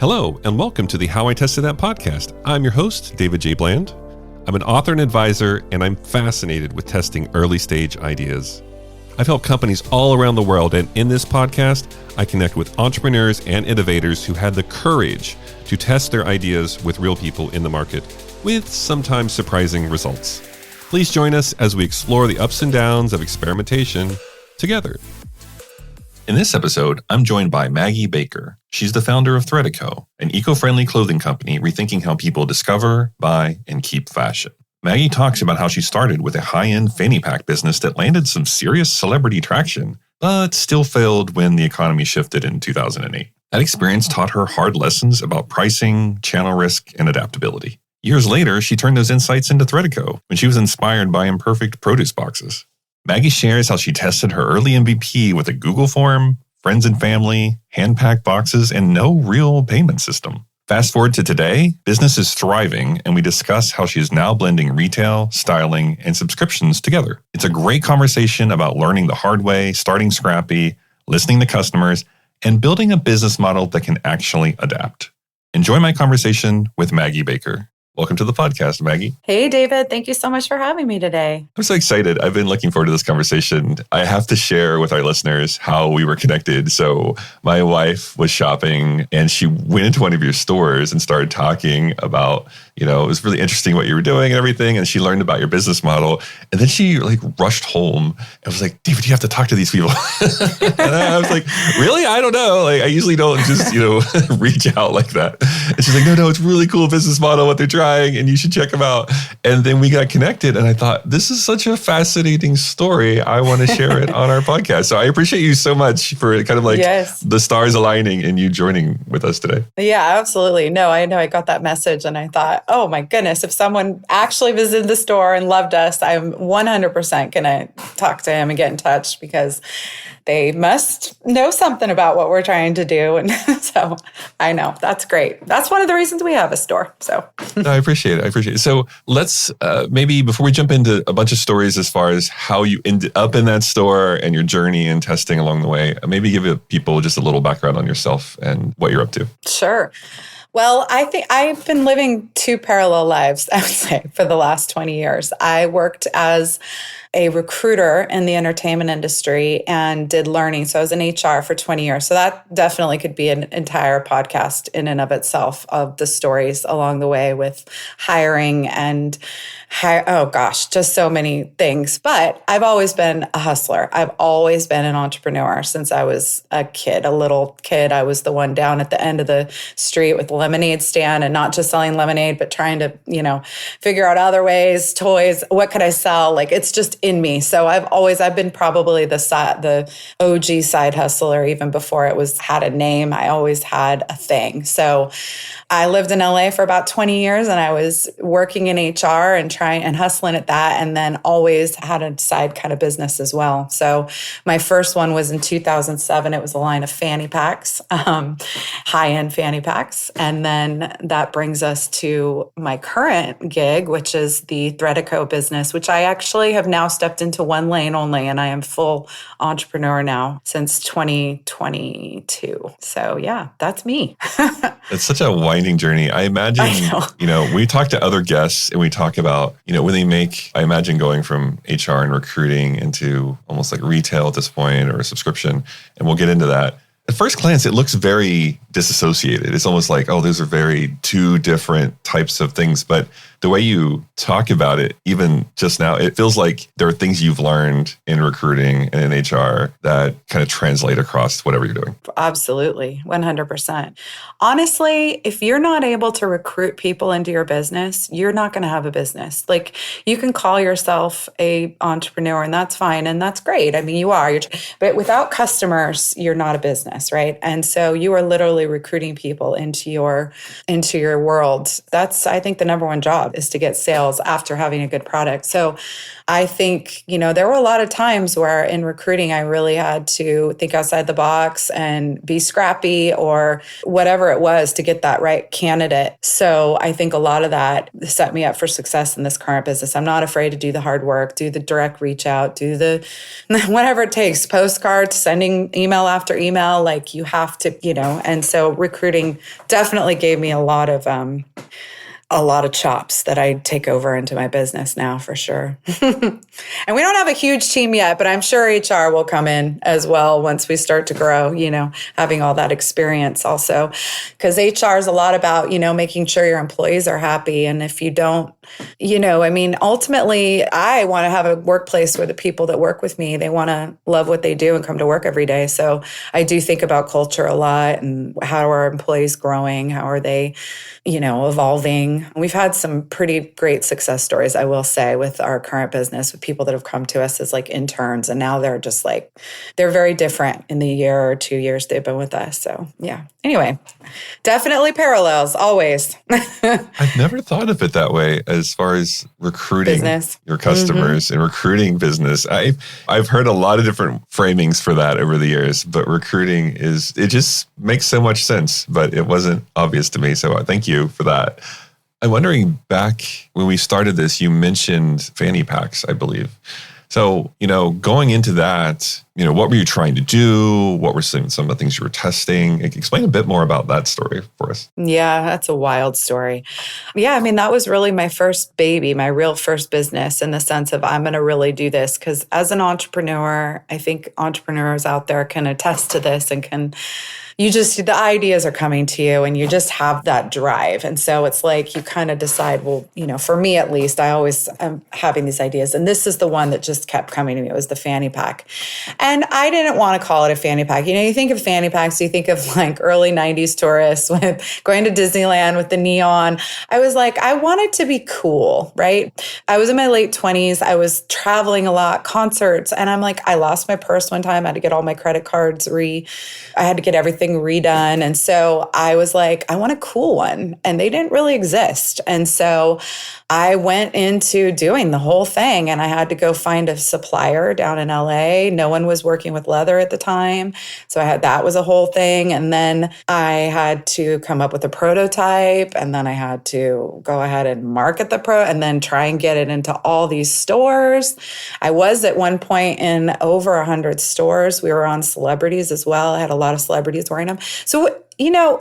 Hello, and welcome to the How I Tested That podcast. I'm your host, David J. Bland. I'm an author and advisor, and I'm fascinated with testing early stage ideas. I've helped companies all around the world, and in this podcast, I connect with entrepreneurs and innovators who had the courage to test their ideas with real people in the market, with sometimes surprising results. Please join us as we explore the ups and downs of experimentation together. In this episode, I'm joined by Maggie Baker. She's the founder of Threadeco, an eco-friendly clothing company rethinking how people discover, buy, and keep fashion. Maggie talks about how she started with a high-end fanny pack business that landed some serious celebrity traction, but still failed when the economy shifted in 2008. That experience taught her hard lessons about pricing, channel risk, and adaptability. Years later, she turned those insights into Threadeco when she was inspired by imperfect produce boxes. Maggie shares how she tested her early MVP with a Google form, friends and family, hand-packed boxes, and no real payment system. Fast forward to today, business is thriving, and we discuss how she is now blending retail, styling, and subscriptions together. It's a great conversation about learning the hard way, starting scrappy, listening to customers, and building a business model that can actually adapt. Enjoy my conversation with Maggie Baker. Welcome to the podcast, Maggie. Hey, David. Thank you so much for having me today. I'm so excited. I've been looking forward to this conversation. I have to share with our listeners how we were connected. So my wife was shopping and she went into one of your stores and started talking about, it was really interesting what you were doing and everything. And she learned about your business model. And then she rushed home and was like, David, you have to talk to these people. And I was like, really? I don't know. I usually don't just, reach out like that. And she's like, no, it's a really cool business model, what they're trying. And you should check them out. And then we got connected and I thought, this is such a fascinating story. I want to share it on our podcast. So I appreciate you so much for kind of the stars aligning and you joining with us today. Yeah, absolutely. No, I know I got that message and I thought, oh my goodness, if someone actually visited the store and loved us, I'm 100% going to talk to him and get in touch because they must know something about what we're trying to do. And so I know that's great. That's one of the reasons we have a store. So no, I appreciate it. So let's maybe before we jump into a bunch of stories as far as how you ended up in that store and your journey and testing along the way, maybe give people just a little background on yourself and what you're up to. Sure. Well, I think I've been living two parallel lives, I would say, for the last 20 years. I worked as a recruiter in the entertainment industry and did learning. So I was in HR for 20 years. So that definitely could be an entire podcast in and of itself of the stories along the way with hiring and just so many things. But I've always been a hustler. I've always been an entrepreneur since I was a little kid. I was the one down at the end of the street with the lemonade stand and not just selling lemonade, but trying to, figure out other ways, toys, what could I sell? It's just in me. So I've been probably the OG side hustler even before it had a name. I always had a thing. So I lived in LA for about 20 years and I was working in HR and trying and hustling at that. And then always had a side kind of business as well. So my first one was in 2007. It was a line of fanny packs, high-end fanny packs. And then that brings us to my current gig, which is the Threadeco business, which I actually have now stepped into one lane only. And I am full entrepreneur now since 2022. So yeah, that's me. It's such a winding journey. I imagine, we talk to other guests and we talk about, when they I imagine going from HR and recruiting into almost like retail at this point or a subscription. And we'll get into that. At first glance, it looks very disassociated. It's almost like, those are very two different types of things. But the way you talk about it, even just now, it feels like there are things you've learned in recruiting and in HR that kind of translate across whatever you're doing. Absolutely. 100%. Honestly, if you're not able to recruit people into your business, you're not going to have a business. You can call yourself a entrepreneur and that's fine. And that's great. I mean, you are, but without customers, you're not a business, right? And so you are literally recruiting people into your world. That's, I think, the number one job is to get sales after having a good product. So I think, there were a lot of times where in recruiting, I really had to think outside the box and be scrappy or whatever it was to get that right candidate. So I think a lot of that set me up for success in this current business. I'm not afraid to do the hard work, do the direct reach out, do the whatever it takes, postcards, sending email after email, you have to, and so recruiting definitely gave me a lot of chops that I take over into my business now for sure. And we don't have a huge team yet, but I'm sure HR will come in as well once we start to grow, having all that experience also. Because HR is a lot about, making sure your employees are happy. And if you don't, ultimately, I want to have a workplace where the people that work with me, they want to love what they do and come to work every day. So I do think about culture a lot and how are our employees growing? How are they, evolving? We've had some pretty great success stories, I will say, with our current business, with people that have come to us as like interns. And now they're just like, they're very different in the year or 2 years they've been with us. So yeah. Anyway, definitely parallels, always. I've never thought of it that way as far as recruiting business. Your customers and recruiting business. I've heard a lot of different framings for that over the years, but recruiting it just makes so much sense, but it wasn't obvious to me. So thank you for that. I'm wondering, back when we started this, you mentioned fanny packs, I believe. So, going into that, what were you trying to do? What were some of the things you were testing? Explain a bit more about that story for us. Yeah, that's a wild story. Yeah, that was really my first baby, my real first business, in the sense of I'm going to really do this. Because as an entrepreneur, I think entrepreneurs out there can attest to this and the ideas are coming to you and you just have that drive. And so it's like you kind of decide, well, for me at least, I'm having these ideas. And this is the one that just kept coming to me. It was the fanny pack. And I didn't want to call it a fanny pack. You think of fanny packs, you think of like early 90s tourists with going to Disneyland with the neon. I was like, I want it to be cool, right? I was in my late 20s. I was traveling a lot, concerts. And I'm like, I lost my purse one time. I had to get all my credit cards I had to get everything redone. And so I was like, I want a cool one. And they didn't really exist. And so I went into doing the whole thing, and I had to go find a supplier down in LA. No one was working with leather at the time. So that was a whole thing. And then I had to come up with a prototype, and then I had to go ahead and market and then try and get it into all these stores. I was at one point in over 100 stores. We were on celebrities as well. I had a lot of celebrities wearing them. So,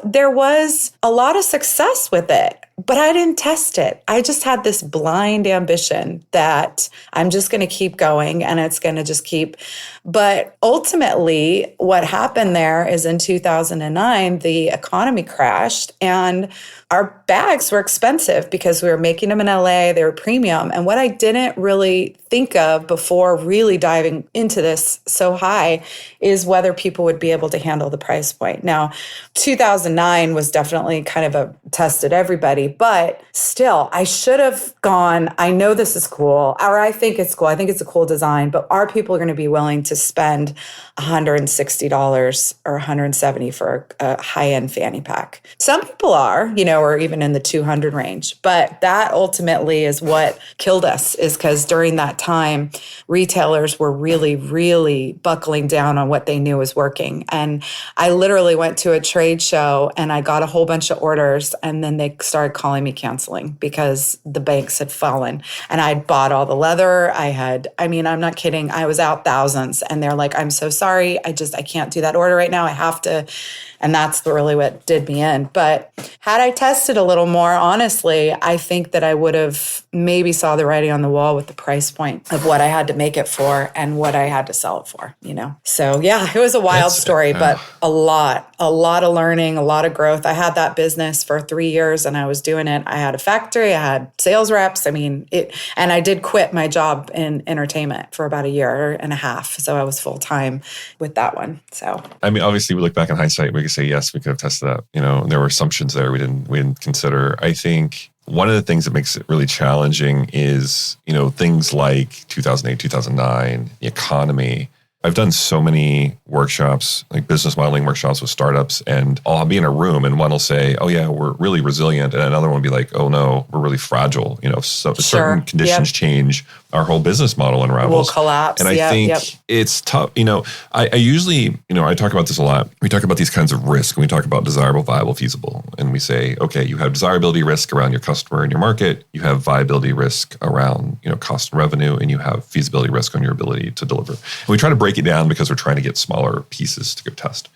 there was a lot of success with it, but I didn't test it. I just had this blind ambition that I'm just going to keep going and it's going to just keep. But ultimately, what happened there is in 2009, the economy crashed and our bags were expensive because we were making them in LA. They were premium. And what I didn't really think of before really diving into this so high is whether people would be able to handle the price point. Now, 2009 was definitely kind of tested everybody, but still, I should have gone, I know this is cool, or I think it's cool. I think it's a cool design, but are people going to be willing to spend $160 or $170 for a high-end fanny pack? Some people are, or even in the 200 range, but that ultimately is what killed us, is because during that time, retailers were really, really buckling down on what they knew was working. And I literally went to a trade show and I got a whole bunch of orders, and then they started calling me canceling because the banks had fallen. And I'd bought all the leather. I'm not kidding. I was out thousands, and they're like, I'm so sorry. I can't do that order right now. I have to. And that's really what did me in. But had I tested a little more, honestly, I think that I would have maybe saw the writing on the wall with the price point of what I had to make it for and what I had to sell it for, So yeah, it was a wild story, but a lot of learning, a lot of growth. I had that business for 3 years and I was doing it. I had a factory, I had sales reps. And I did quit my job in entertainment for about a year and a half. So I was full time with that one. So, obviously we look back in hindsight, we could say, yes, we could have tested that. There were assumptions there we didn't consider. I think one of the things that makes it really challenging is, things like 2008, 2009, the economy. I've done so many workshops, like business modeling workshops with startups, and I'll be in a room and one will say, oh yeah, we're really resilient. And another one will be like, oh no, we're really fragile. So certain conditions change, our whole business model unravels. Will collapse. And I think it's tough. I usually, I talk about this a lot. We talk about these kinds of risk and we talk about desirable, viable, feasible. And we say, okay, you have desirability risk around your customer and your market. You have viability risk around, cost and revenue, and you have feasibility risk on your ability to deliver. And we try to break it down because we're trying to get smaller pieces to go test.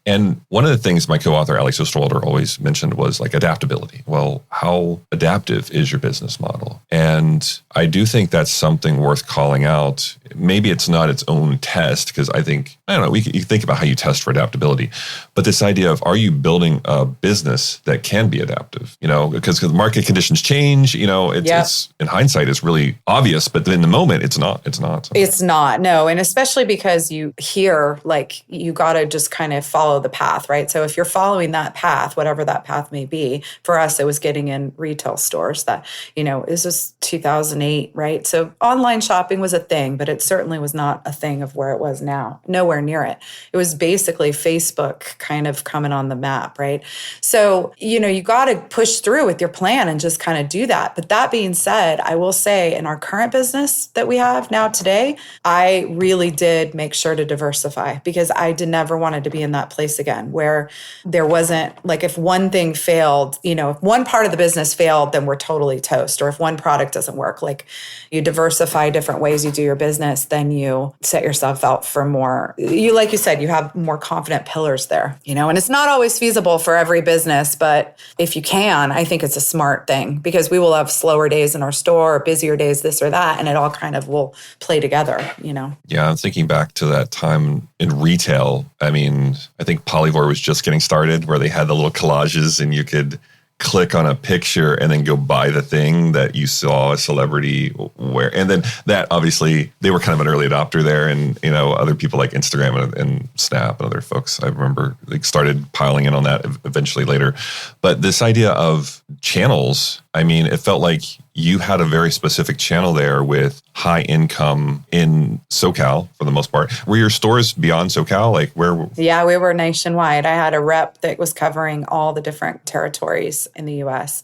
And one of the things my co-author, Alex Osterwalder, always mentioned was like adaptability. Well, how adaptive is your business model? And I do think that's something worth calling out. Maybe it's not its own test, because I don't know, you think about how you test for adaptability, but this idea of, are you building a business that can be adaptive? Because market conditions change, it's in hindsight, it's really obvious, but in the moment, it's not. It's not, no. And especially because you hear, like, you got to just kind of follow the path, right? So if you're following that path, whatever that path may be, for us, it was getting in retail stores that, this was 2008, right? So online shopping was a thing, but it certainly was not a thing of where it was now, nowhere near it. It was basically Facebook kind of coming on the map, right? So, you got to push through with your plan and just kind of do that. But that being said, I will say in our current business that we have now today, I really did make sure to diversify, because I never wanted to be in that place again where there wasn't, like, if one thing failed, if one part of the business failed, then we're totally toast. Or if one product doesn't work, like, you diversify different ways you do your business, then you set yourself out for more, like you said, you have more confident pillars there, and it's not always feasible for every business, but if you can, I think it's a smart thing, because we will have slower days in our store, or busier days, this or that, and it all kind of will play together, Yeah, I'm thinking back to that time in retail. I mean, I think Polyvore was just getting started, where they had the little collages and you could click on a picture and then go buy the thing that you saw a celebrity wear. And then that, obviously, they were kind of an early adopter there. And, other people like Instagram and Snap and other folks, I remember, they started piling in on that eventually later. But this idea of channels, I mean, it felt like you had a very specific channel there with high income in SoCal for the most part. Were your stores beyond SoCal? Like, where? Yeah, we were nationwide. I had a rep that was covering all the different territories in the US.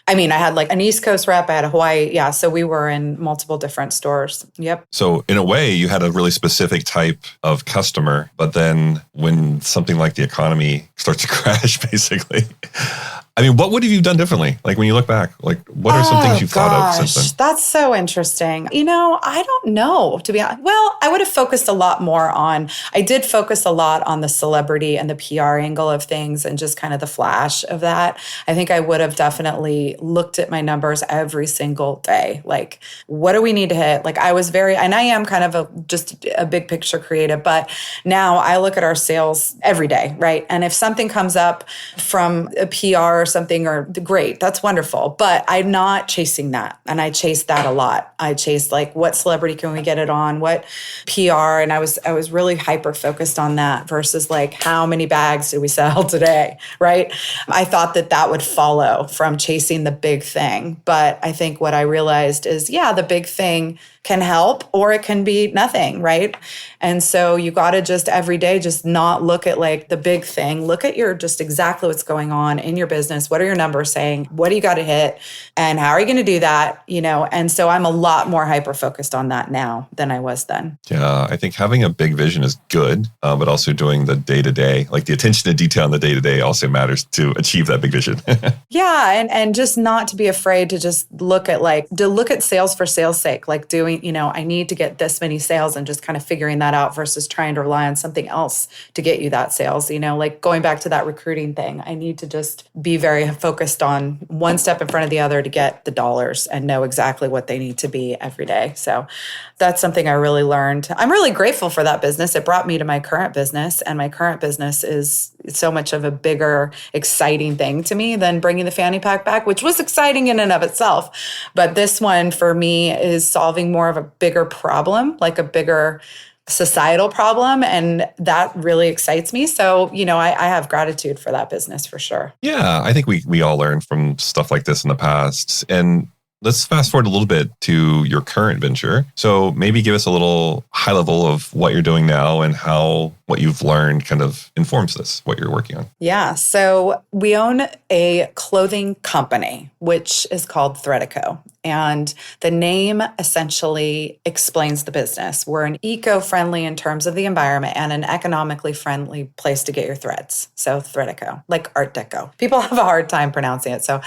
I mean, I had like an East Coast rep, I had a Hawaii. Yeah, so we were in multiple different stores. Yep. So in a way, you had a really specific type of customer. But then when something like the economy starts to crash, basically, I mean, what would have you done differently? Like, when you look back, like, what are some things you've thought of since then? That's so interesting. I don't know, to be honest. Well, I would have focused a lot more on, I did focus a lot on the celebrity and the PR angle of things and just kind of the flash of that. I think I would have definitely looked at my numbers every single day. Like, what do we need to hit? Like, and I am kind of just a big picture creative, but now I look at our sales every day, right? And if something comes up from a PR or something, or great, that's wonderful. But I'm not chasing that. And I chase that a lot. I chase, like, what celebrity can we get it on? What PR? And I was really hyper focused on that versus like, how many bags did we sell today? Right. I thought that would follow from chasing the big thing. But I think what I realized is, the big thing can help, or it can be nothing, right? And so you got to just every day just not look at like the big thing. Look at just exactly what's going on in your business. What are your numbers saying? What do you got to hit? And how are you going to do that? And so I'm a lot more hyper-focused on that now than I was then. Yeah, I think having a big vision is good, but also doing the day-to-day, like the attention to detail in the day-to-day also matters to achieve that big vision. Yeah, and just not to be afraid to just look at sales for sales sake, like doing, I need to get this many sales and just kind of figuring that out versus trying to rely on something else to get you that sales, like going back to that recruiting thing. I need to just be very focused on one step in front of the other to get the dollars and know exactly what they need to be every day. So that's something I really learned. I'm really grateful for that business. It brought me to my current business, and my current business is so much of a bigger, exciting thing to me than bringing the fanny pack back, which was exciting in and of itself. But this one for me is solving more of a bigger problem, like a bigger societal problem. And that really excites me. So, I have gratitude for that business for sure. Yeah, I think we all learned from stuff like this in the past. And let's fast forward a little bit to your current venture. So maybe give us a little high level of what you're doing now and how what you've learned kind of informs this, what you're working on. Yeah. So we own a clothing company, which is called Threadeco. And the name essentially explains the business. We're an eco-friendly in terms of the environment and an economically friendly place to get your threads. So Threadeco, like Art Deco. People have a hard time pronouncing it. So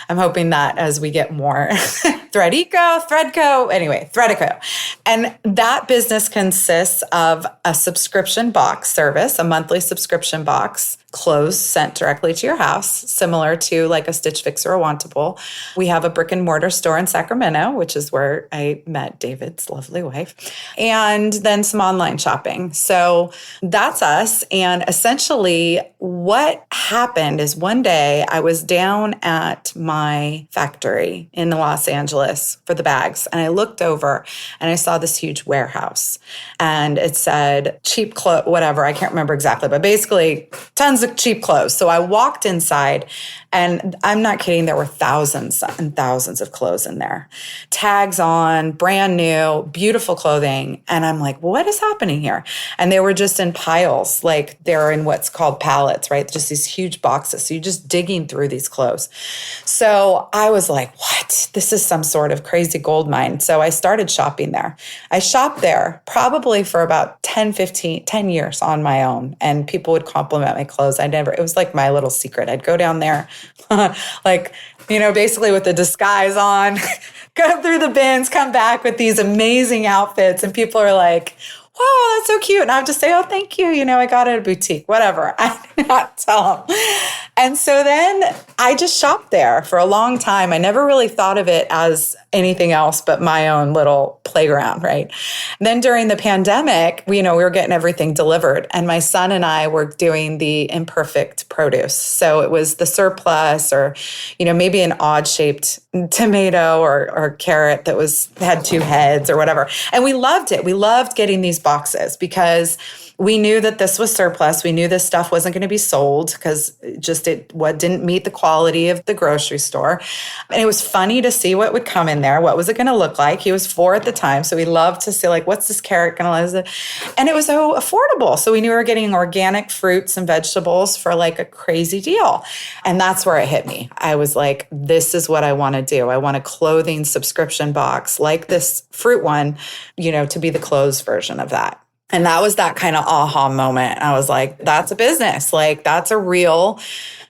I'm hoping that as we get more Threadeco, anyway, Threadeco. And that business consists of a subscription box box service, a monthly subscription box, clothes sent directly to your house, similar to like a Stitch Fix or a Wantable. We have a brick and mortar store in Sacramento, which is where I met David's lovely wife, and then some online shopping. So that's us. And essentially what happened is one day I was down at my factory in Los Angeles for the bags, and I looked over and I saw this huge warehouse, and it said cheap clothes, whatever, I can't remember exactly, but basically tons of cheap clothes. So I walked inside, and I'm not kidding, there were thousands and thousands of clothes in there. Tags on, brand new, beautiful clothing. And I'm like, what is happening here? And they were just in piles, like they're in what's called pallets, right? Just these huge boxes. So you're just digging through these clothes. So I was like, what? This is some sort of crazy gold mine. So I started shopping there. I shopped there probably for about 10 years on my own. And people would compliment my clothes. It was like my little secret. I'd go down there, like, basically with the disguise on, go through the bins, come back with these amazing outfits. And people are like, wow, that's so cute. And I have to say, oh, thank you. I got it at a boutique, whatever. I did not tell them. And so then I just shopped there for a long time. I never really thought of it as anything else but my own little playground, right? And then during the pandemic, we were getting everything delivered. And my son and I were doing the imperfect produce. So it was the surplus or, maybe an odd shaped tomato or carrot that had two heads or whatever. And we loved it. We loved getting these boxes because we knew that this was surplus. We knew this stuff wasn't going to be sold because it didn't meet the quality of the grocery store. And it was funny to see what would come in there. What was it going to look like? He was 4 at the time. So we loved to see what's this carrot going to look like? And it was so affordable. So we knew we were getting organic fruits and vegetables for a crazy deal. And that's where it hit me. I was like, this is what I want to do. I want a clothing subscription box like this fruit one, to be the closed version of that. And that was that kind of aha moment. I was like, that's a business.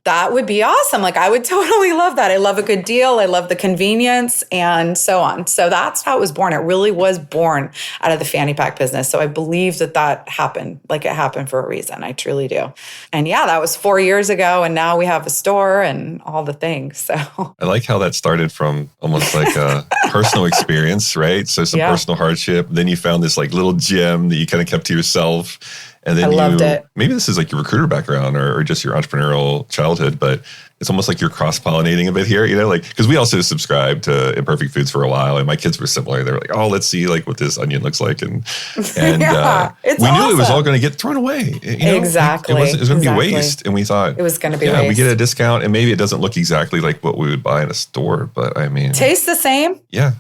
That would be awesome. I would totally love that. I love a good deal. I love the convenience and so on. So that's how it was born. It really was born out of the fanny pack business. So I believe that happened. It happened for a reason. I truly do. And yeah, that was 4 years ago. And now we have a store and all the things. So I like how that started from almost like a personal experience, right? So some personal hardship. Then you found this little gem that you kind of kept to yourself. And then I loved it. Maybe this is your recruiter background or just your entrepreneurial childhood, but it's almost like you're cross-pollinating a bit here, because we also subscribed to Imperfect Foods for a while, and my kids were similar. They were like, oh, let's see what this onion looks like. And we knew it was all going to get thrown away. Exactly. It was going to be waste. And we thought, it was going to be waste. We get a discount, and maybe it doesn't look exactly like what we would buy in a store, but tastes the same. Yeah.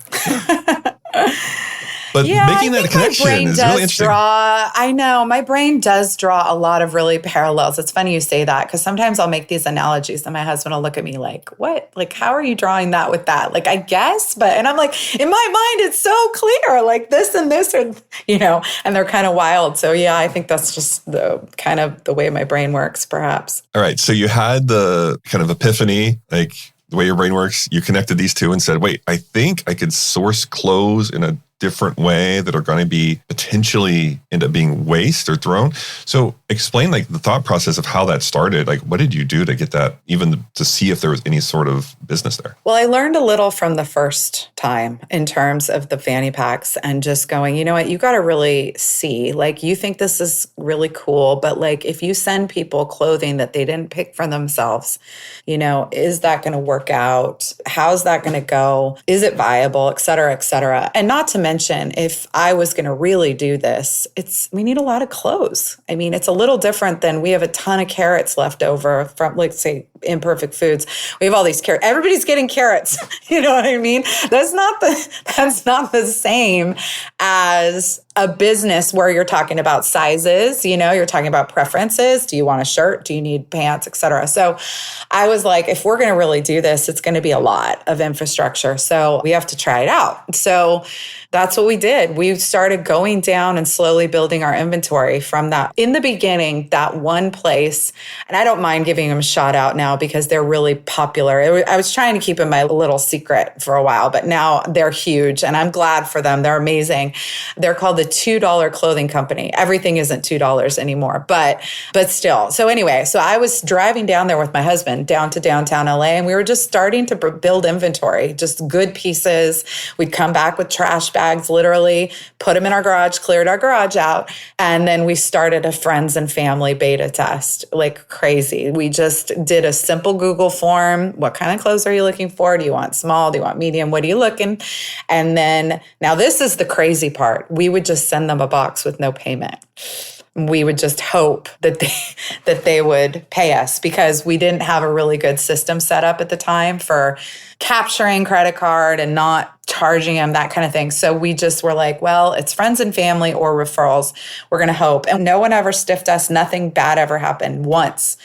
But making that connection is really interesting. I know my brain does draw a lot of really parallels. It's funny you say that because sometimes I'll make these analogies and my husband will look at me like, what? How are you drawing that with that? I guess, and I'm like, in my mind, it's so clear, this and this, and they're kind of wild. So yeah, I think that's just the kind of the way my brain works, perhaps. All right. So you had the kind of epiphany, the way your brain works, you connected these two and said, wait, I think I could source clothes in a different way that are going to be potentially end up being waste or thrown. So explain the thought process of how that started. What did you do to get that, even to see if there was any sort of business there? Well, I learned a little from the first time in terms of the fanny packs and just going, you know what, you got to really see, you think this is really cool, but if you send people clothing that they didn't pick for themselves, is that going to work out? How's that going to go? Is it viable, et cetera, et cetera? And not to mention, if I was going to really do this, we need a lot of clothes. I mean, it's a little different than we have a ton of carrots left over from, say, Imperfect Foods. We have all these carrots. Everybody's getting carrots. You know what I mean? That's not the same as a business where you're talking about sizes, you're talking about preferences. Do you want a shirt? Do you need pants, et cetera? So I was like, if we're going to really do this, it's going to be a lot of infrastructure. So we have to try it out. So that's what we did. We started going down and slowly building our inventory from that. In the beginning, that one place, and I don't mind giving them a shout out now now because they're really popular. I was trying to keep them my little secret for a while, but now they're huge and I'm glad for them. They're amazing. They're called the $2 clothing company. Everything isn't $2 anymore, but still. So anyway, so I was driving down there with my husband down to downtown LA, and we were just starting to build inventory, just good pieces. We'd come back with trash bags, literally put them in our garage, cleared our garage out. And then we started a friends and family beta test like crazy. We just did a simple Google form. What kind of clothes are you looking for? Do you want small? Do you want medium? What are you looking? And then now this is the crazy part. We would just send them a box with no payment. We would just hope that they would pay us because we didn't have a really good system set up at the time for capturing credit card and not charging them, that kind of thing. So we just were like, well, it's friends and family or referrals. We're going to hope. And no one ever stiffed us. Nothing bad ever happened once.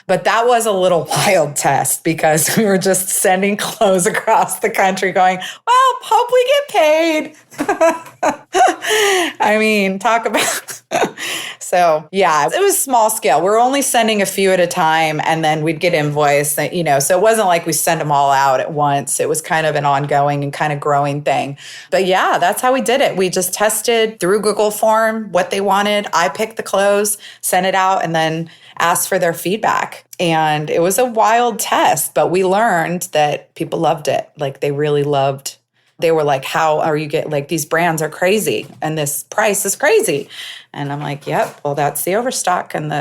But that was a little wild test because we were just sending clothes across the country going, well, hope we get paid. I mean, talk about... So yeah, it was small scale. We're only sending a few at a time and then we'd get invoiced, so it wasn't like we send them all out at once. It was kind of an ongoing and kind of growing thing. But yeah, that's how we did it. We just tested through Google form what they wanted. I picked the clothes, sent it out, and then asked for their feedback. And it was a wild test, but we learned that people loved it. Like they really loved. They were like, how are you like these brands are crazy and this price is crazy. And I'm like, yep, well, that's the overstock and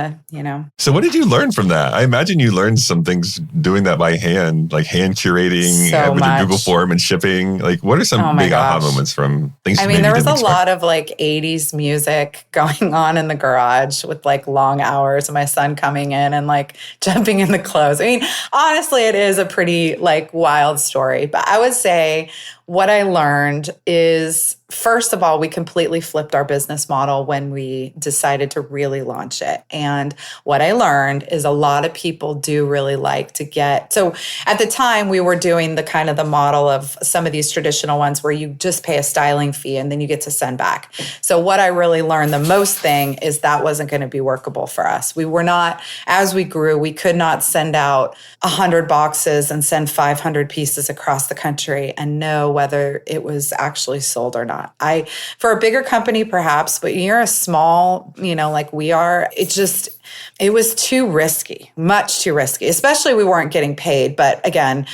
So what did you learn from that? I imagine you learned some things doing that by hand, like hand curating with your Google form and shipping. Like what are some big aha moments from things you there was a expect? lot of like 80s music going on in the garage with like long hours and my son coming in and like jumping in the clothes. I mean, honestly, it is a pretty like wild story, but I would say what I learned is, first of all, we completely flipped our business model when we decided to really launch it. And what I learned is a lot of people do really like to get. So at the time, we were doing the kind of the model of some of these traditional ones where you just pay a styling fee and then you get to send back. So what I really learned the most thing is that wasn't going to be workable for us. We were not, as we grew, we could not send out 100 boxes and send 500 pieces across the country and know whether it was actually sold or not. For a bigger company, perhaps, but you're a small, like we are, it was too risky, much too risky, especially we weren't getting paid. But again,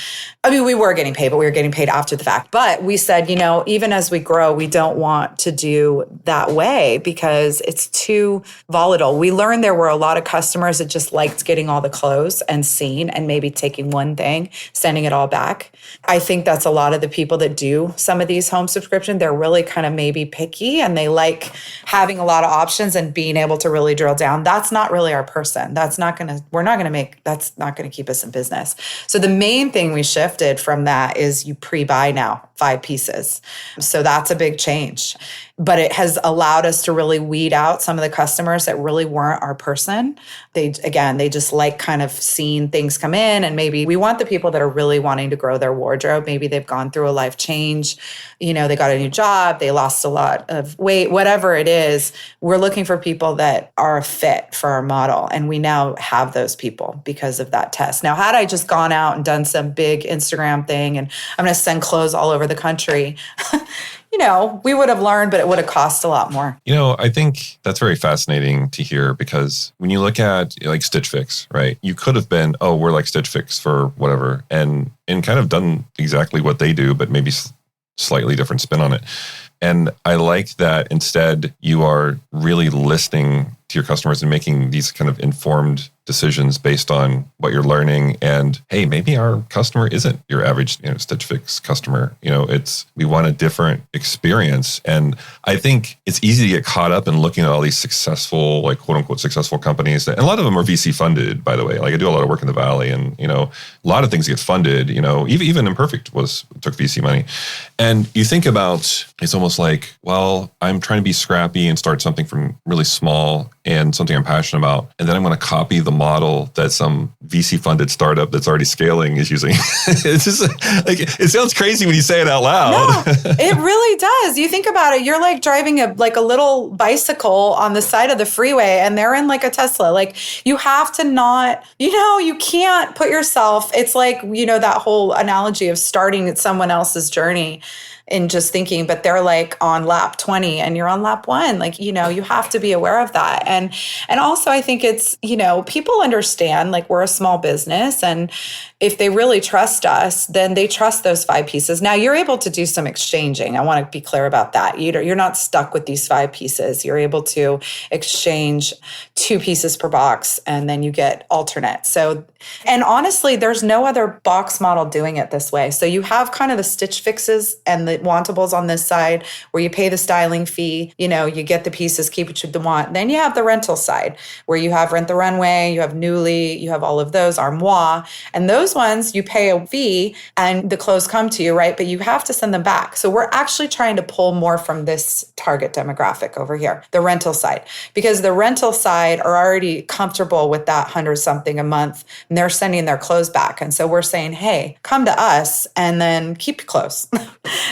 we were getting paid, but we were getting paid after the fact. But we said, even as we grow, we don't want to do that way because it's too volatile. We learned there were a lot of customers that just liked getting all the clothes and seen and maybe taking one thing, sending it all back. I think that's a lot of the people that do some of these home subscription. They're really kind of maybe picky and they like having a lot of options and being able to really drill down. That's not really our person. That's not going to keep us in business. So the main thing we shifted from that is you pre-buy now 5 pieces. So that's a big change. But it has allowed us to really weed out some of the customers that really weren't our person. They just like kind of seeing things come in. And maybe we want the people that are really wanting to grow their wardrobe. Maybe they've gone through a life change. They got a new job. They lost a lot of weight, whatever it is. We're looking for people that are a fit for our model. And we now have those people because of that test. Now, had I just gone out and done some big Instagram thing and I'm going to send clothes all over the country, we would have learned, but it would have cost a lot more. I think that's very fascinating to hear because when you look at like Stitch Fix, right? You could have been, we're like Stitch Fix for whatever, and kind of done exactly what they do, but maybe slightly different spin on it. And I like that instead you are really listening to your customers and making these kind of informed decisions based on what you're learning. And hey, maybe our customer isn't your average, Stitch Fix customer. We want a different experience. And I think it's easy to get caught up in looking at all these successful, like quote unquote successful companies. And a lot of them are VC funded, by the way. Like I do a lot of work in the Valley and, a lot of things get funded, even Imperfect took VC money. And you think about, it's almost like, well, I'm trying to be scrappy and start something from really small and something I'm passionate about. And then I'm going to copy the model that some VC funded startup that's already scaling is using. It's just like, it sounds crazy when you say it out loud. No, it really does. You think about it, you're like driving a little bicycle on the side of the freeway and they're in like a Tesla. Like you have to not, you can't put yourself, it's like, that whole analogy of starting at someone else's journey and just thinking, but they're like on lap 20 and you're on lap 1. Like, you have to be aware of that. And also I think it's, people understand like we're a small business, and if they really trust us, then they trust those 5 pieces. Now you're able to do some exchanging. I want to be clear about that. You're not stuck with these 5 pieces. You're able to exchange 2 pieces per box and then you get alternate. So, and honestly, there's no other box model doing it this way. So you have kind of the Stitch Fixes and the wantables on this side where you pay the styling fee, you get the pieces, keep what you want. Then you have the rental side where you have Rent the Runway, you have Nuuly, you have all of those, Armoire, and those ones you pay a fee and the clothes come to you, right? But you have to send them back. So we're actually trying to pull more from this target demographic over here, the rental side, because the rental side are already comfortable with that 100 something a month and they're sending their clothes back. And so we're saying, hey, come to us and then keep your clothes.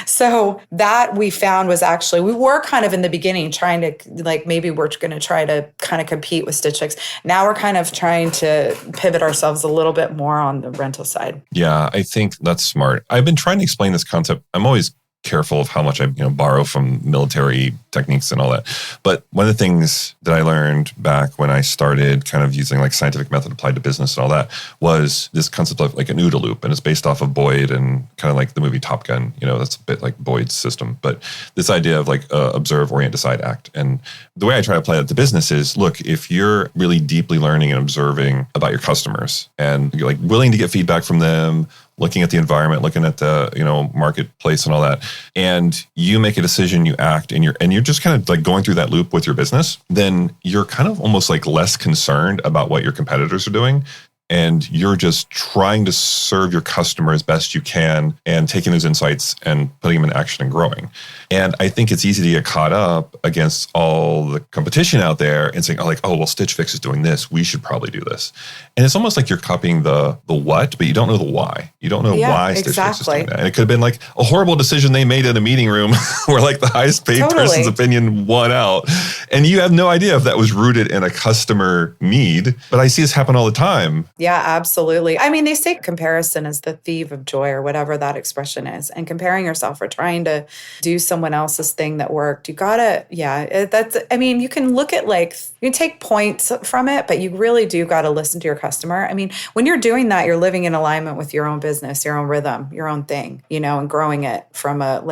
So that we found was actually, we were kind of in the beginning trying to like, maybe we're going to try to kind of compete with Stitch Fix. Now we're kind of trying to pivot ourselves a little bit more on the rental side. Yeah, I think that's smart. I've been trying to explain this concept. I'm always careful of how much I borrow from military techniques and all that. But one of the things that I learned back when I started kind of using like scientific method applied to business and all that was this concept of like an OODA loop. And it's based off of Boyd and kind of like the movie Top Gun. That's a bit like Boyd's system. But this idea of like observe, orient, decide, act. And the way I try to apply that to business is, look, if you're really deeply learning and observing about your customers and you're like willing to get feedback from them, looking at the environment, looking at the marketplace and all that, and you make a decision, you act, and you're just kind of like going through that loop with your business, then you're kind of almost like less concerned about what your competitors are doing. And you're just trying to serve your customer as best you can and taking those insights and putting them in action and growing. And I think it's easy to get caught up against all the competition out there and saying, well, Stitch Fix is doing this, we should probably do this. And it's almost like you're copying the what, but you don't know the why. You don't know why Stitch Fix is doing that. And it could have been like a horrible decision they made in a meeting room where like the highest paid person's opinion won out. And you have no idea if that was rooted in a customer need. But I see this happen all the time. Yeah, absolutely. I mean, they say comparison is the thief of joy or whatever that expression is. And comparing yourself or trying to do someone else's thing that worked, you gotta, you can look at like, you can take points from it, but you really do got to listen to your customer. I mean, when you're doing that, you're living in alignment with your own business, your own rhythm, your own thing, and growing it from a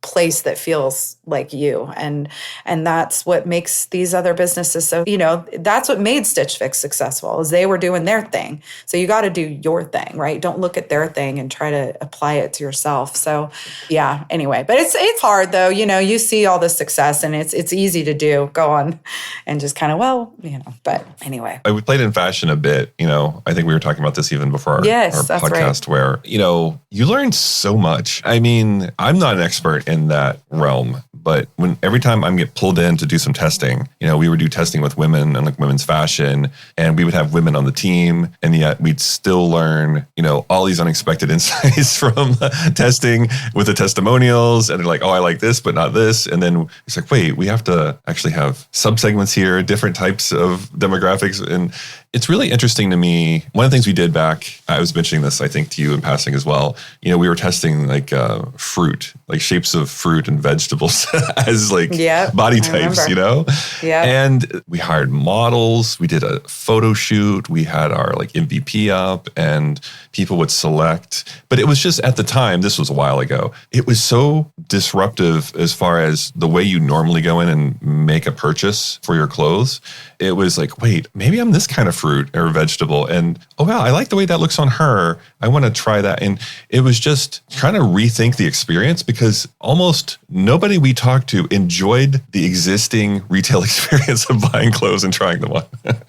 place that feels like you. And that's what makes these other businesses so, that's what made Stitch Fix successful is they were doing their thing. So you got to do your thing, right? Don't look at their thing and try to apply it to yourself. So yeah, anyway, but it's hard though. You see all the success and it's easy to do, go on and just kind of, but anyway. We played in fashion a bit, I think we were talking about this even before our podcast where, you learn so much. I mean, I'm not an expert in that realm, but every time I get pulled in to do some testing, we would do testing with women and like women's fashion, and we would have women on the team, and yet we'd still learn, all these unexpected insights from testing with the testimonials, and they're like, oh, I like this, but not this. And then it's like, wait, we have to actually have subsegments here, different types of demographics. And it's really interesting to me. One of the things we did back, I was mentioning this, I think, to you in passing as well. We were testing like fruit, like shapes of fruit and vegetables as like body types, Yeah. And we hired models. We did a photo shoot. We had our like MVP up and people would select. But it was just at the time, this was a while ago, it was so disruptive as far as the way you normally go in and make a purchase for your clothes. It was like, wait, maybe I'm this kind of fruit or vegetable. And, oh, wow, I like the way that looks on her. I want to try that. And it was just trying to rethink the experience because almost nobody we talked to enjoyed the existing retail experience of buying clothes and trying them on.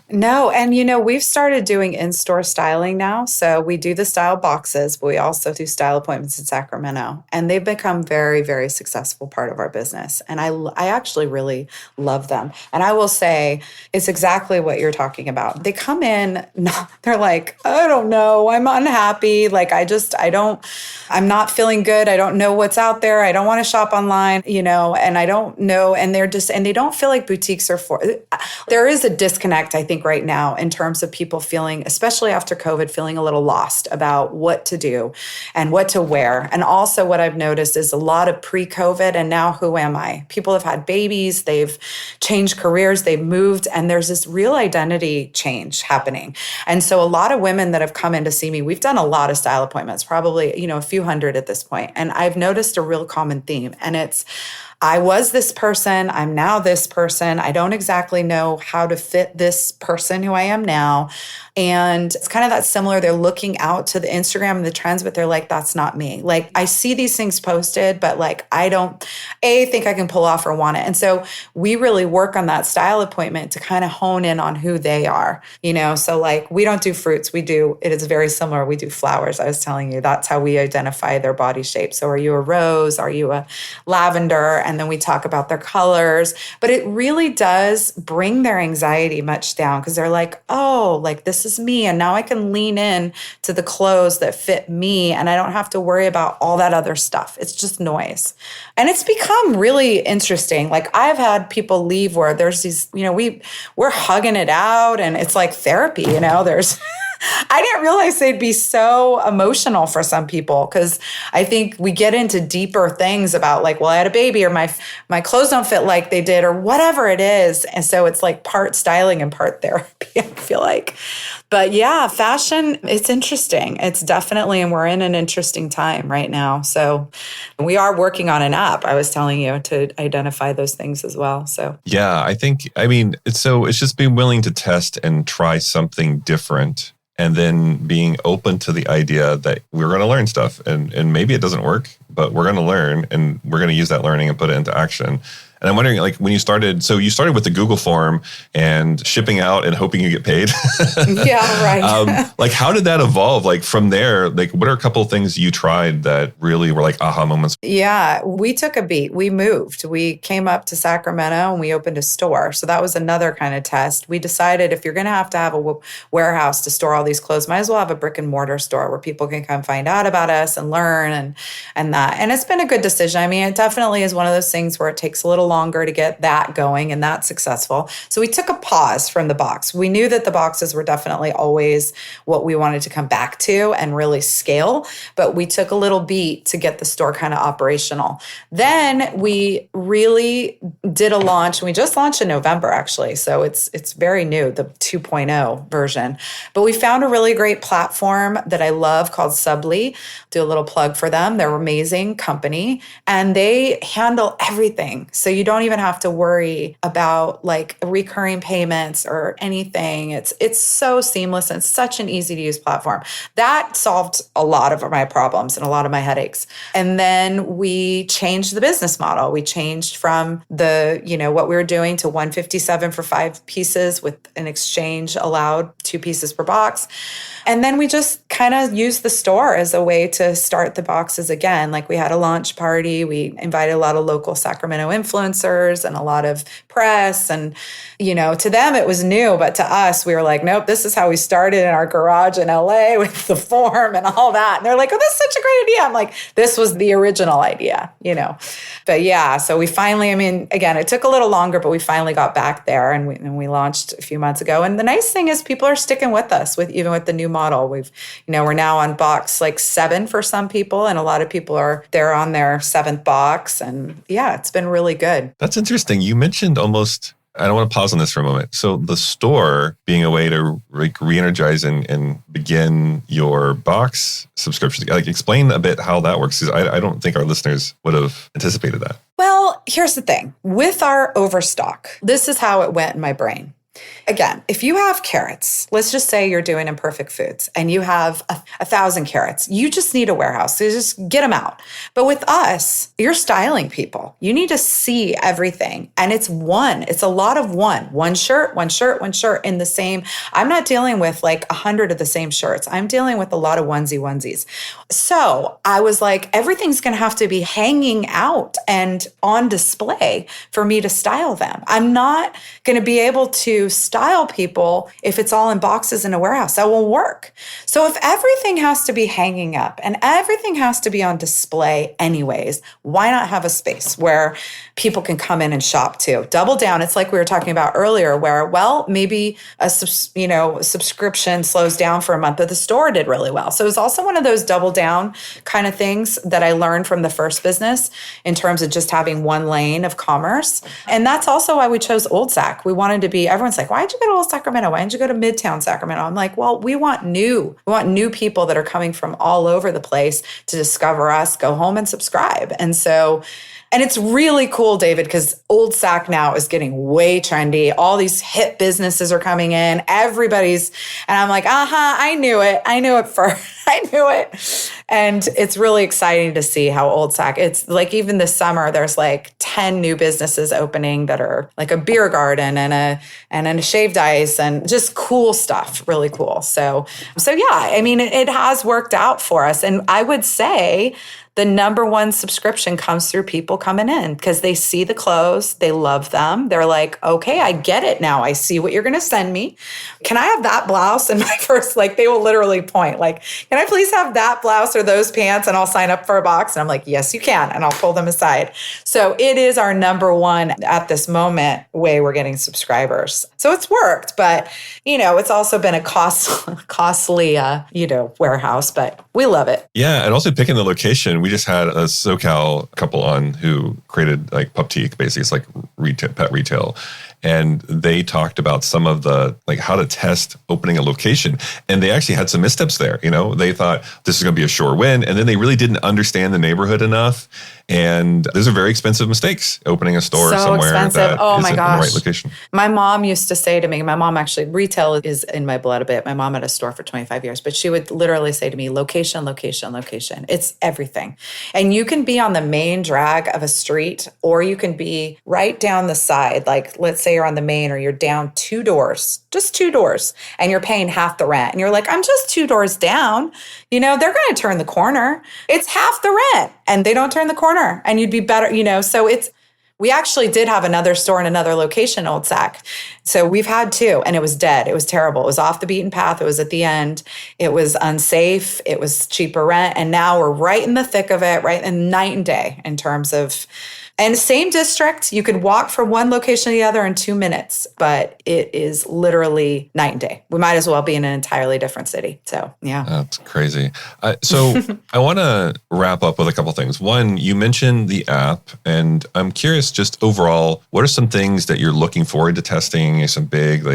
No. And, we've started doing in-store styling now. So we do the style boxes, but we also do style appointments in Sacramento. And they've become very, very successful part of our business. And I actually really love them. And I will say it's exactly what you're talking about. They come in, they're like, I don't know, I'm unhappy. Like, I'm not feeling good. I don't know what's out there. I don't want to shop online, and I don't know. And and they don't feel like boutiques are there is a disconnect, I think, right now in terms of people feeling, especially after COVID, feeling a little lost about what to do and what to wear. And also what I've noticed is a lot of pre-COVID and now who am I? People have had babies, they've changed careers, they've moved, and there's this real identity change happening. And so a lot of women that have come in to see me, we've done a lot of style appointments, probably, a few hundred at this point. And I've noticed a real common theme, and it's, I was this person, I'm now this person. I don't exactly know how to fit this person who I am now. And it's kind of that similar. They're looking out to the Instagram and the trends, but they're like, that's not me. Like, I see these things posted, but like, I don't think I can pull off or want it. And so we really work on that style appointment to kind of hone in on who they are, So like, we don't do fruits. It is very similar. We do flowers. I was telling you, that's how we identify their body shape. So are you a rose? Are you a lavender? And then we talk about their colors, but it really does bring their anxiety much down because they're like, oh, like this is me. And now I can lean in to the clothes that fit me. And I don't have to worry about all that other stuff. It's just noise. And it's become really interesting. Like, I've had people leave where there's these, we're hugging it out and it's like therapy, there's I didn't realize they'd be so emotional for some people because I think we get into deeper things about like, well, I had a baby or my clothes don't fit like they did or whatever it is. And so it's like part styling and part therapy, I feel like. But yeah, fashion, it's interesting. It's definitely, and we're in an interesting time right now. So we are working on an app, I was telling you, to identify those things as well. So yeah, it's just being willing to test and try something different. And then being open to the idea that we're going to learn stuff and maybe it doesn't work, but we're going to learn and we're going to use that learning and put it into action. And I'm wondering, like, when you started with the Google form and shipping out and hoping you get paid. Yeah, right. Like, how did that evolve? Like, from there, like, what are a couple of things you tried that really were like aha moments? Yeah, we took a beat. We moved. We came up to Sacramento and we opened a store. So that was another kind of test. We decided if you're going to have a warehouse to store all these clothes, might as well have a brick and mortar store where people can come find out about us and learn and that. And it's been a good decision. I mean, it definitely is one of those things where it takes a little longer to get that going and that's successful. So we took a pause from the box. We knew that the boxes were definitely always what we wanted to come back to and really scale, but we took a little beat to get the store kind of operational. Then we really did a launch. We just launched in November, actually. So it's very new, the 2.0 version. But we found a really great platform that I love called Subly. Do a little plug for them. They're an amazing company and they handle everything. So you don't even have to worry about like recurring payments or anything. It's so seamless and such an easy to use platform. That solved a lot of my problems and a lot of my headaches. And then we changed the business model. We changed from what we were doing to $157 for 5 pieces with an exchange allowed 2 pieces per box. And then we just kind of used the store as a way to start the boxes again. Like, we had a launch party. We invited a lot of local Sacramento influencers and a lot of press. And, to them it was new, but to us, we were like, nope, this is how we started in our garage in LA with the form and all that. And they're like, oh, that's such a great idea. I'm like, this was the original idea, But yeah, so we finally, again, it took a little longer, but we finally got back there and we launched a few months ago. And the nice thing is people are sticking with us even with the new model. We're now on box like 7 for some people, and a lot of people they're on their 7th box. And yeah, it's been really good. That's interesting. You mentioned I don't want to pause on this for a moment. So the store being a way to re-energize and begin your box subscription. Like, explain a bit how that works, because I don't think our listeners would have anticipated that. Well, here's the thing. With our overstock, this is how it went in my brain. Again, if you have carrots, let's just say you're doing imperfect foods and you have 1,000 carrots, you just need a warehouse. So you just get them out. But with us, you're styling people. You need to see everything. And it's a lot of one shirt in the same. I'm not dealing with like 100 of the same shirts. I'm dealing with a lot of onesies. So I was like, everything's going to have to be hanging out and on display for me to style them. I'm not going to be able to to style people if it's all in boxes in a warehouse? That won't work. So if everything has to be hanging up and everything has to be on display anyways, why not have a space where people can come in and shop too? Double down. It's like we were talking about earlier where, well, maybe a subscription slows down for a month, but the store did really well. So it's also one of those double down kind of things that I learned from the first business in terms of just having one lane of commerce. And that's also why we chose Old Sac. We wanted to be, everyone's like, why did you go to Old Sacramento? Why didn't you go to Midtown Sacramento? I'm like, well, we want new people that are coming from all over the place to discover us, go home and subscribe. And it's really cool, David, because Old Sac now is getting way trendy. All these hip businesses are coming in. And I'm like, I knew it first. I knew it. And it's really exciting to see how Old Sac, it's like even this summer, there's like 10 new businesses opening that are like a beer garden and a shaved ice and just cool stuff, really cool. So yeah, I mean, it has worked out for us. And I would say the number one subscription comes through people coming in because they see the clothes, they love them. They're like, okay, I get it now. I see what you're going to send me. Can I have that blouse? And my first, like, they will literally point, like, can I please have that blouse or those pants? And I'll sign up for a box. And I'm like, yes, you can. And I'll pull them aside. So it is our number one at this moment way we're getting subscribers. So it's worked, but it's also been a costly, warehouse, but we love it. Yeah. And also picking the location. We just had a SoCal couple on who created like Puptique, basically. It's like pet retail. And they talked about some of the, like how to test opening a location. And they actually had some missteps there. They thought this is going to be a sure win. And then they really didn't understand the neighborhood enough. And those are very expensive mistakes, opening a store somewhere that isn't in the right location. My mom used to say to me, retail is in my blood a bit. My mom had a store for 25 years, but she would literally say to me, location, location, location. It's everything. And you can be on the main drag of a street, or you can be right down the side. Like, let's say you're on the main, or you're down 2 doors, just 2 doors, and you're paying half the rent. And you're like, I'm just 2 doors down. They're going to turn the corner. It's half the rent, and they don't turn the corner. And you'd be better, so we actually did have another store in another location, Old Sac. So we've had 2, and it was dead. It was terrible. It was off the beaten path. It was at the end. It was unsafe. It was cheaper rent. And now we're right in the thick of it, right in night and day in terms of, and same district, you could walk from one location to the other in 2 minutes, but it is literally night and day. We might as well be in an entirely different city. So, yeah. That's crazy. So I want to wrap up with a couple things. One, you mentioned the app, and I'm curious just overall, what are some things that you're looking forward to testing? Some big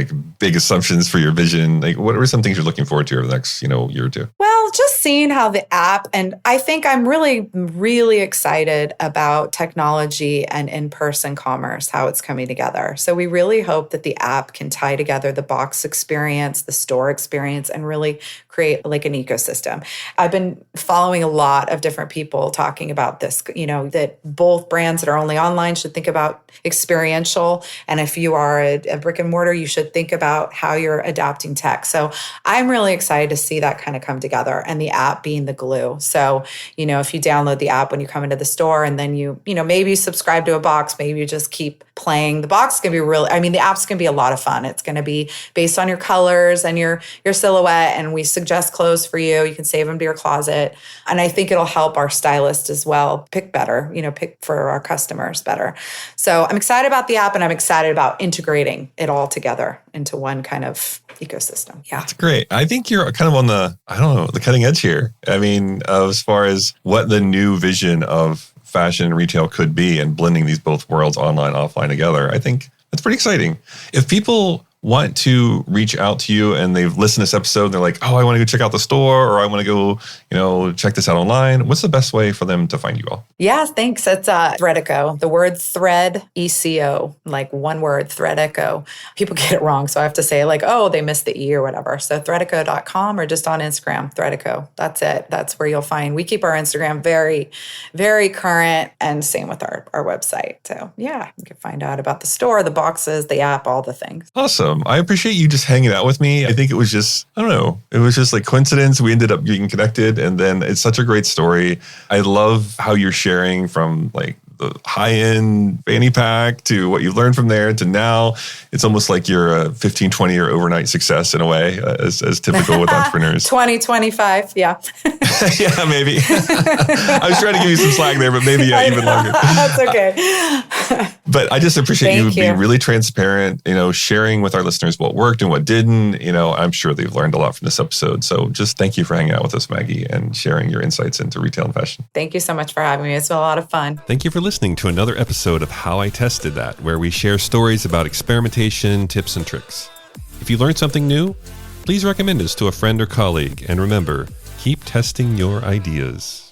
assumptions for your vision? Like, what are some things you're looking forward to over the next, year or two? Well, just seeing how the app, and I think I'm really, really excited about technology and in-person commerce, how it's coming together. So we really hope that the app can tie together the box experience, the store experience, and really create like an ecosystem. I've been following a lot of different people talking about this, that both brands that are only online should think about experiential. And if you are a brick and mortar, you should think about how you're adapting tech. So I'm really excited to see that kind of come together, and the app being the glue. So, if you download the app when you come into the store, and then maybe you subscribe to a box, maybe you just keep playing. The box can be the app's going to be a lot of fun. It's going to be based on your colors and your silhouette, and we suggest clothes for you. You can save them to your closet. And I think it'll help our stylists as well pick better, pick for our customers better. So I'm excited about the app, and I'm excited about integrating it all together into one kind of ecosystem. Yeah. That's great. I think you're kind of on the cutting edge here. As far as what the new vision of fashion and retail could be, and blending these both worlds, online, offline, together. I think that's pretty exciting. If people want to reach out to you and they've listened to this episode and they're like, oh, I want to go check out the store, or I want to go, check this out online, what's the best way for them to find you all? Yeah, thanks. It's Threadeco. The word thread, ECO, like one word, Threadeco. People get it wrong. So I have to say they missed the E or whatever. So threadeco.com, or just on Instagram, Threadeco. That's it. That's where you'll find. We keep our Instagram very, very current, and same with our website. So yeah, you can find out about the store, the boxes, the app, all the things. Awesome. I appreciate you just hanging out with me. I think it was just, it was just like coincidence. We ended up getting connected, and then it's such a great story. I love how you're sharing from like the high-end fanny pack to what you've learned from there to now, it's almost like you're a 15, 20-year overnight success in a way, as typical with entrepreneurs. 2025, yeah. Yeah, maybe. I was trying to give you some slack there, but maybe even longer. That's okay. But I just appreciate Thank you being really transparent, sharing with our listeners what worked and what didn't. I'm sure they've learned a lot from this episode. So just thank you for hanging out with us, Maggie, and sharing your insights into retail and fashion. Thank you so much for having me. It's been a lot of fun. Thank you for listening to another episode of How I Tested That, where we share stories about experimentation, tips, and tricks. If you learned something new, please recommend us to a friend or colleague. And remember, keep testing your ideas.